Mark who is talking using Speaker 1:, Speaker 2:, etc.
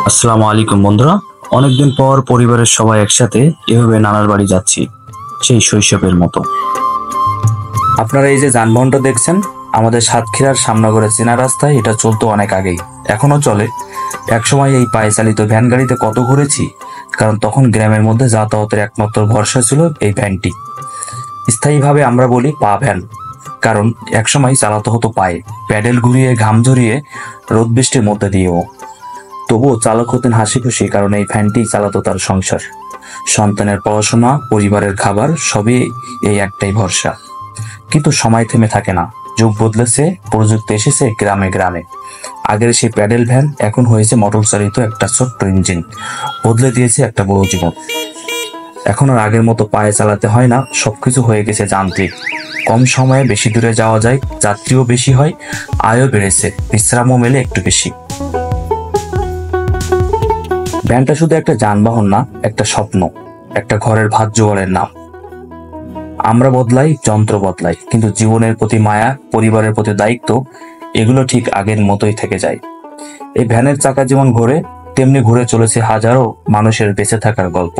Speaker 1: আসসালামু আলাইকুম বন্ধুরা। অনেকদিন পর পরিবারের সবাই একসাথে এভাবে নানার বাড়ি যাচ্ছি, সেই শৈশবের মতো। আপনারা এই যে যানবাহনটা দেখছেন, আমাদের সাতক্ষীরার সামনগরের চেনা রাস্তায় এটা চলতো অনেক আগেই, এখনো চলে। একসময় এই পায়ে চালিত ভ্যান গাড়িতে কত ঘুরেছি, কারণ তখন গ্রামের মধ্যে যাতায়াতের একমাত্র ভরসা ছিল এই ভ্যানটি। স্থায়ীভাবে আমরা বলি পা ভ্যান, কারণ একসময় চালাতে হতো পায়ে, প্যাডেল ঘুরিয়ে, ঘাম ঝরিয়ে, রোদ বৃষ্টির মধ্যে দিয়েও। তবুও চালক হতেন হাসি খুশি, কারণ এই ভ্যানটি চালাতো তার সংসার, সন্তানের পড়াশোনা, পরিবারের খাবার, সবই এই একটাই ভরসা। কিন্তু সময় থেমে থাকে না, যুগ বদলেছে, প্রযুক্তি এসেছে গ্রামে গ্রামে। আগের সেই প্যাডেল ভ্যান এখন হয়েছে মোটর চালিত একটা ছোট্ট ইঞ্জিন, বদলে দিয়েছে একটা বড় জীবন। এখন আর আগের মতো পায়ে চালাতে হয় না, সবকিছু হয়ে গেছে যান্ত্রিক। কম সময়ে বেশি দূরে যাওয়া যায়, যাত্রীও বেশি হয়, আয়ও বেড়েছে, বিশ্রামও মেলে একটু বেশি। ভ্যানটা শুধু একটা যানবাহন না, একটা স্বপ্ন, একটা ঘরের ভাত জোগাড়ের নাম। আমরা বদলাই, যন্ত্র বদলাই, কিন্তু জীবনের প্রতি মায়া, পরিবারের প্রতি দায়িত্ব, এগুলো ঠিক আগের মতোই থেকে যায়। এই ভ্যানের চাকা যেমন ঘোরে, তেমনি ঘুরে চলেছে হাজারো মানুষের বেঁচে থাকার গল্প।